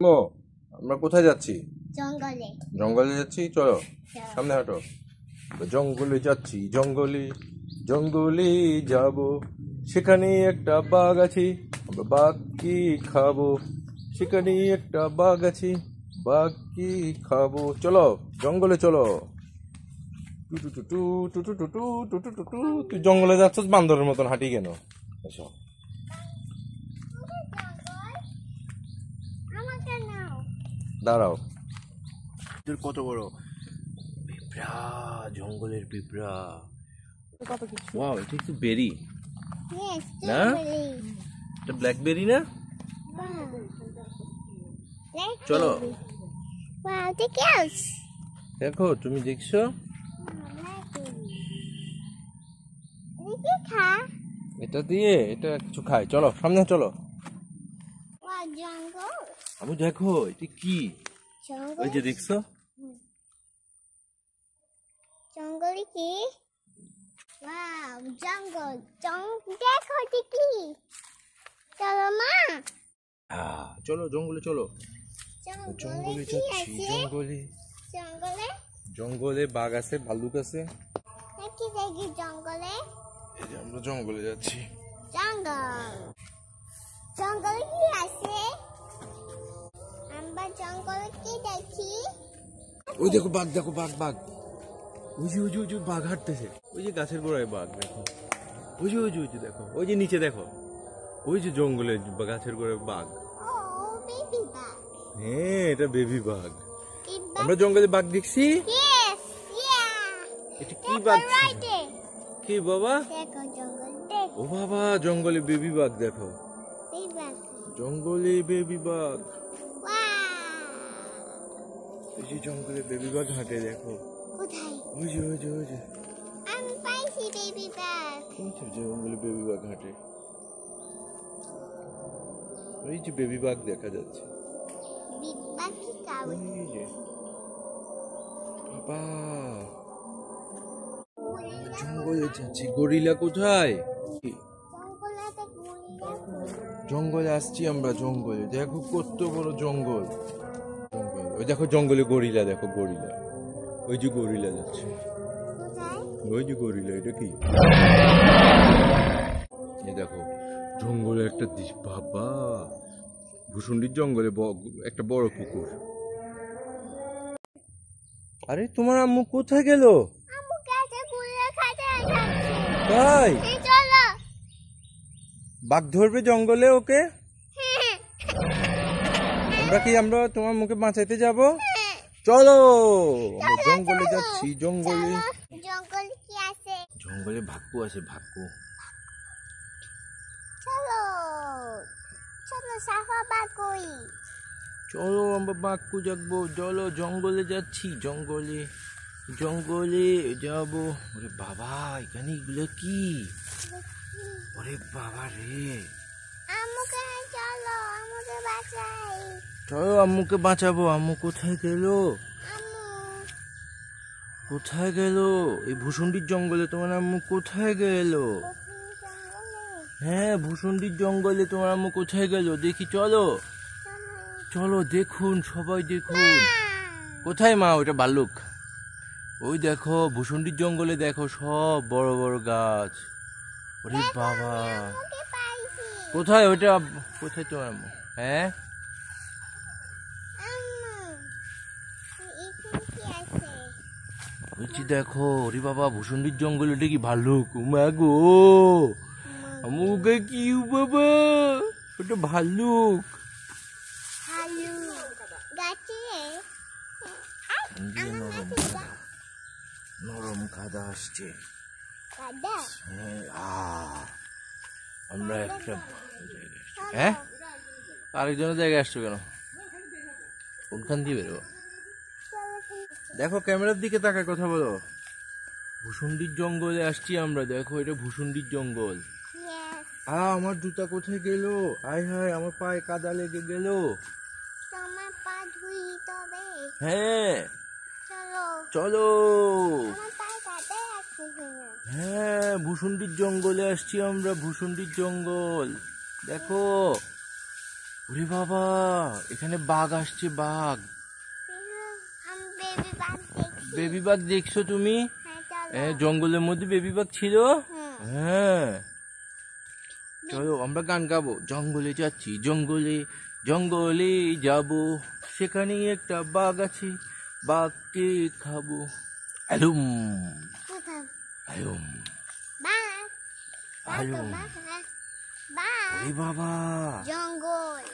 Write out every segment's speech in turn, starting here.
মো, আমরা কোথায় যাচ্ছি? জঙ্গলে। জঙ্গলে যাচ্ছি, চলো চলো। সামনে হাঁটো। জঙ্গলে যাচ্ছি, জঙ্গলে জঙ্গলে যাব, সেখানে একটা বাঘ আছে, আমরা বাঘ কি খাবো। সেখানে একটা বাঘ আছে, বাঘ কি খাবো। চলো জঙ্গলে চলো। টু টু টু টু টু টু টু টু টু টু টু। তুই জঙ্গলে যাচ্ছিস বান্দরের মতন হাঁটি কেন? এসো। আমাকে নাও। দাঁড়াও। কত বড় পিঁপড়া, জঙ্গলের পিঁপড়া। কত কিছু। ওয়াও, এটা একটু বেরি Yes, না? strawberry. এটা ব্ল্যাকবেরি না? Wow. চলো। Wow, the cows. দেখো, তুমি দেখছো? Did you car? এটা দিয়ে এটা কিছু খায়। চলো সামনে চলো। Wow, jungle. আমি দেখো এটা কি? Jungle. ওই যে দেখছো? Jungle কি? Wow, jungle. দেখো এটা কি? চলো মা। চলো জঙ্গলে চলো। জঙ্গলে জঙ্গলে কি যাচ্ছি, আছে? জঙ্গলে জঙ্গলে? জঙ্গলে বাঘ আছে, ভাল্লুক আছে। কি দেখি জঙ্গলে? এই যে আমরা জঙ্গলে যাচ্ছি। জঙ্গল। জঙ্গলে কি আছে? আমরা জঙ্গলে কি দেখি? ওই দেখো বাঘ, দেখো বাঘ বাঘ। ওই যে বাঘ হাঁটতেছে। ওই যে গাছের গোড়ায় বাঘ দেখো। ওই যে দেখো। ওই যে নিচে দেখো। ওই যে জঙ্গলে গাছের গোড়ায় বাঘ। ও বেবি বাঘ। হ্যাঁ, এটা বেবি বাঘ। আমরা জঙ্গলে বাঘ দেখছি। Yes, yeah. এটা কি বাঘ ছিল? Right there. কি বাবা? দেখো জঙ্গল দেখ। ও বাবা, জঙ্গলে বেবি বাঘ দেখো। বেবি বাঘ। জঙ্গলে বেবি বাঘ। Wow. এই যে জঙ্গলে বেবি বাঘ হাঁটে দেখো। কোথায়? ওই যে আমি পাইছি বেবি বাঘ। ওই যে জঙ্গলে বেবি বাঘ হাঁটে। ওই যে বেবি বাঘ দেখা যাচ্ছে। বেবি বাঘ কি খাবে? ওই যে বাবা, জঙ্গলে যাচ্ছি। গরিলা কোথায়? জঙ্গলে তো গরিলা। জঙ্গলে আসছি আমরা, জঙ্গলে দেখো কত বড় জঙ্গল। ওই দেখো জঙ্গলে গরিলা, দেখো গরিলা। ওই যে গরিলা যাচ্ছে। কোথায়? ওই যে গরিলা, এটা কি? এই দেখো জঙ্গলে একটা বাবা, ভুসুন্ডির জঙ্গলে একটা বড় পুকুর। আরে তোমার আম্মু কোথায় গেল? আম্মু কাছে গরিলা খাতে যাচ্ছে। তাই? এই চলো। বাঘ ধরবে জঙ্গলে ওকে? হ্যাঁ। আমরা তোমার মুখে বাঁচাইতে যাব। চলো আমরা জঙ্গলে যাচ্ছি, জঙ্গলে। জঙ্গলে কি আছে? জঙ্গলে ভাক্কু আছে, ভাক্কু। চলো। চলো সাফা বাঘ কই? চলো আমরা বাক্কু জাগবো। চলো জঙ্গলে যাচ্ছি, জঙ্গলে জঙ্গলে যাবো। ওরে বাবা, এখানে এগুলো কি? ওরে বাবা রে। আম্মুকে চলো, আম্মুকে বাঁচাই। চলো আম্মুকে বাঁচাবো। আম্মু কোথায় গেল? আম্মু। কোথায় গেল? এই ভুসুন্ডির জঙ্গলে তোমার আম্মু কোথায় গেল? জঙ্গলে। হ্যাঁ, ভুসুন্ডির জঙ্গলে তোমার আম্মু কোথায় গেল? দেখি চলো। চলো দেখুন, সবাই দেখুন। কোথায় মা? ওটা ভাল্লুক। ওই দেখো ভুসুন্ডির জঙ্গলে দেখো সব বড় বড় গাছ। ওরে বাবা, আম্মুকে পাইছি। কোথায় ওইটা? কোথায় তোমার আম্মু? হ্যাঁ, আম্মু। এখানে কি আছে? ওই যে দেখো। ওরে বাবা, ভুসুন্ডির জঙ্গলে এটা কি ভাল্লুক? ও মা গো, আম্মুকে কি বাবা? ওটা ভাল্লুক। হালু। গাছে। দিয়ে নরম কাদা, নরম কাদা আসছে। কাদা। হ্যাঁ, আমরা একটা হ্যাঁ, আরেকজনের জায়গায় আসছো কেন? কোনখান দিয়ে বেরো? দেখো ক্যামেরার দিকে তাকায় কথা বলো। ভুসুন্ডির জঙ্গলে আসছি আমরা। দেখো এটা ভুসুন্ডির জঙ্গল। আমার জুতা কোথায় গেল? আয় হায়, আমার পায়ে কাদা লেগে গেল। তোমার পা ধুই তবে। হ্যাঁ চলো। চলো। আমার পায়ে কাদা আছে। হ্যাঁ, ভুসুন্ডির জঙ্গলে আসছি আমরা, ভুসুন্ডির জঙ্গল। দেখো ওরে বাবা, এখানে বাঘ আসছে, বাঘ। আমি বেবি বাঘ দেখছি। বেবি বাঘ দেখছো তুমি? হ্যাঁ, চলো। জঙ্গলের মধ্যে বেবি বাঘ ছিল। হ্যাঁ, চলো আমরা গান গাবো। জঙ্গলে যাচ্ছি, জঙ্গলে জঙ্গলে যাব, সেখানে একটা বাঘ আছে, বাঘকে খাবো। আলুম কোথায়? আলুম বাঘ। আলুম। বাঘ। ওরে বাবা, জঙ্গল।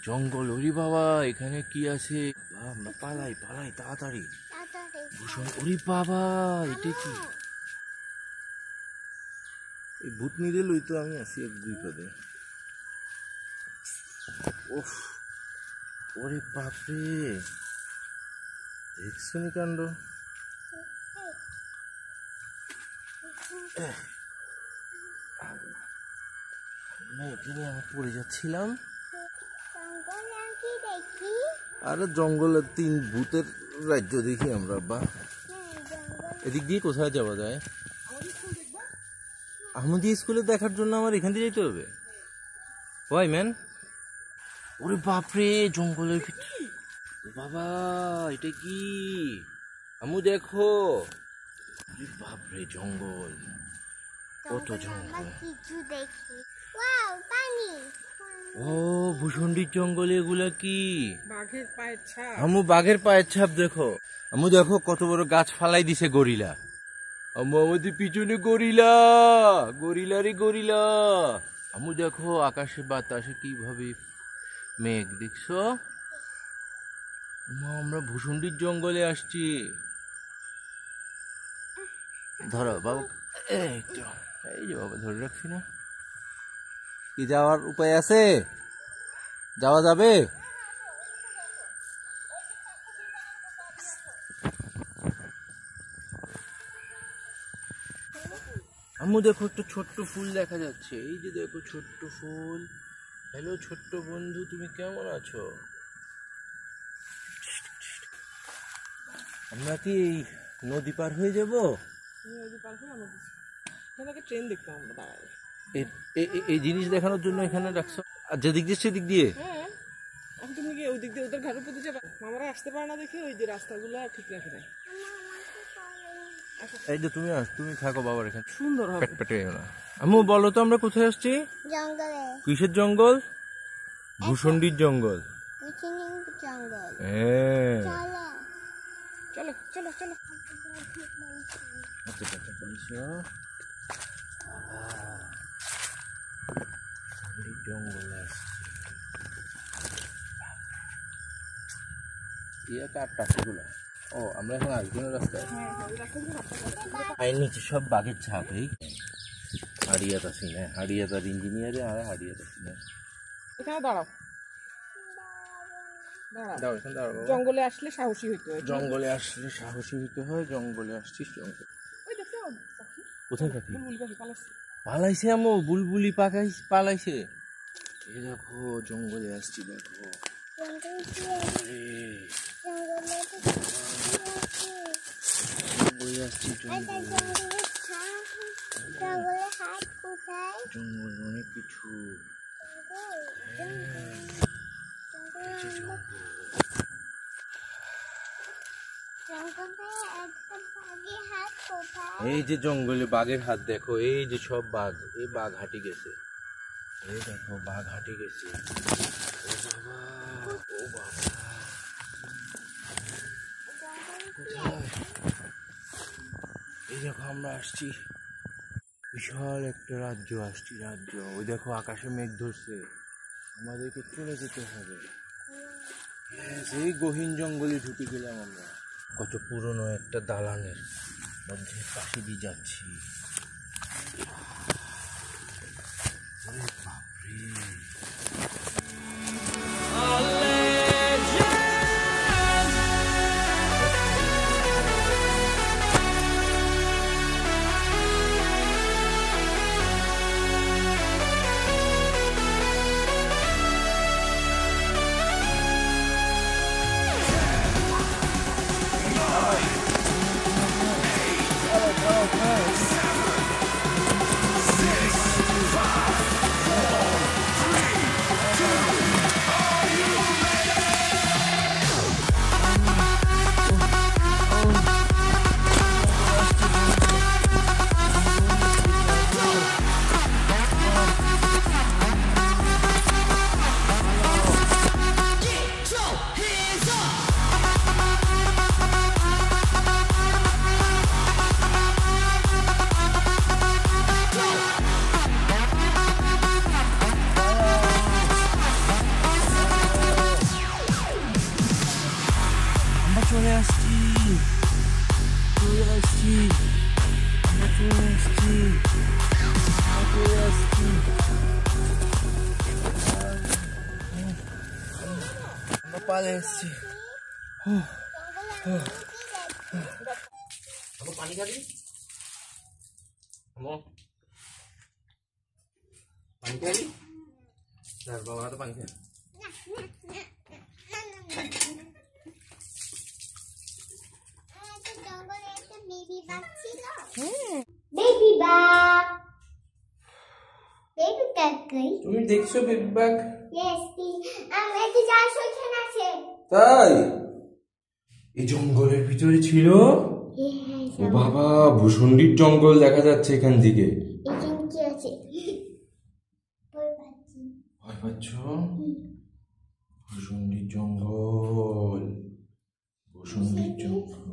জঙ্গল। ওরে বাবা, এখানে কি আছে? আমরা পালাই পালাই তাড়াতাড়ি। তাড়াতাড়ি। ভূষণ। ওরে বাবা, এটা কি? এই ভূতনি রে লই তো আমি আছি এক বিপদে। ওফ, ওরে বাপরে, দেখছো নি কাণ্ড? এখানে আমি পড়ে যাচ্ছিলাম। জঙ্গলে আমি কি দেখি? আরে জঙ্গলে 3 ভূতের রাজ্য দেখি আমরা। বা জঙ্গল। এদিক দিয়ে কোথায় যাওয়া যায়? আহমদি স্কুলে দেখার জন্য আমার এখান দিয়ে যেতে হবে? Why man? ওরে বাপরে, জঙ্গলের ভিতরে। বাবা, এটা কি? আমু দেখো। ওরে বাপরে, জঙ্গল, কত জঙ্গলে জঙ্গল। আমরা কিছু দেখি। ওয়াও, পানি। ও, ভূষণ্ডির জঙ্গলে এগুলা কি? বাঘের পায়ের ছাপ। আমু বাঘের পায়ের ছাপ দেখো। আমু দেখো কত বড় গাছ ফালাই দিছে গরিলা। আমু আমাদের পিছনে গরিলা, গরিলা রে গরিলা। আমু দেখো আকাশে বাতাসে কিভাবে মেঘ, দেখছো? আমু, আমরা ভূষণ্ডির জঙ্গলে আসছি। ধরো বাবা, এই তো, এই যে বাবা ধরে রাখছি না। কি যাওয়ার উপায় আছে? যাওয়া যাবে? আম্মু দেখো, একটা ছোট্ট ফুল দেখা যাচ্ছে। এই যে দেখো, ছোট্ট ফুল। হ্যালো ছোট্ট বন্ধু, তুমি কেমন আছো? আমরা কি এই নদী পার হয়ে যাব? ট্রেন দেখতাম আমরা দাঁড়ালে। এই জিনিস দেখানোর জন্য এখানে রাখছো? আর যেদিক দিয়ে সেদিক দিয়ে? হ্যাঁ, এখন তুমি কি ওই দিক দিয়ে ওদের ঘাটের প্রতি যাবে? মামারা আসতে পারে না দেখে ওই যে রাস্তাগুলো ঠিক রাখে দেয়। এই যে তুমি তুমি থাকো বাবার এখানে। সুন্দর হবে। পেট পেটে না। আম্মু বলো তো আমরা কোথায় আসছি? জঙ্গলে। কিসের জঙ্গল? ভূষণ্ডির জঙ্গল। পিছনে জঙ্গল। হ্যাঁ। চলো। চলো চলো চলো। আচ্ছা আচ্ছা, বলছো জঙ্গলে আসছি। ইয়ে কাঠটা সেগুলো। ও, আমরা এখন আসবো না রাস্তায়? আর নিচে সব বাঘের ছাপ। এই হারিয়াত আছি না, হারিয়াত আর ইঞ্জিনিয়ারে আর হারিয়াত আছি না। এখানে দাঁড়াও। দাঁড়াও। দাও, এখানে দাঁড়াও বাবা। জঙ্গলে আসলে সাহসী হইতে হয়। জঙ্গলে আসলে সাহসী হইতে হয়। জঙ্গলে আসছিস জঙ্গল। ওই দেখো পাখি। কোথায় পাখি? বুলবুলি পাখি পালাচ্ছে। পালাইছে আমো, বুলবুলি পালাইছে। এই দেখো, জঙ্গলে আসছি দেখো। আরে, জঙ্গলে আসছি, জঙ্গলে। জঙ্গলে হাত কোথায়? জঙ্গল অনেক কিছু। এই যে জঙ্গল। জঙ্গলে একটা বাঘের হাত কোথায়? এই যে জঙ্গলে বাঘের হাত দেখো। এই যে সব বাঘ, এই বাঘ হাঁটি গেছে। এই দেখো, বাঘ হাঁটি গেছে। ও বাবা, ও বাবা, কোথায়? এই দেখো, আমরা আসছি বিশাল একটা রাজ্য, আসছি রাজ্য। ওই দেখো আকাশে মেঘ ধরছে, আমাদেরকে চলে যেতে হবে। এই গহীন জঙ্গলে ঢুকে গেলাম আমরা। কত পুরনো একটা দালানের মধ্যে পাশে দিয়ে যাচ্ছি। ওরে বাপরে, আসছি, চলে আসছি, আমরা চলে আসছি, আমরা চলে আসছি। আমরা পালে এসছি। পানি খাবি? পানি খাবি? বাবা হাতে পানি খাবি? জঙ্গলে একটা বেবি বাঘ ছিল। বেবি বাঘ, বেবি বাঘ কই? তুমি দেখছো বেবি বাঘ? ইয়েস, আমি একটু যাস ওখানে আছে। তাই এই জঙ্গলের ভিতরে ছিল? হ্যাঁ, ও বাবা, ভূষণ্ডির জঙ্গল দেখা যাচ্ছে এখান থেকে। এখানে কি আছে? ভয় পাচ্ছি। ভয় পাচ্ছ? ভূষণ্ডির জঙ্গল, ভূষণ্ডির জঙ্গল।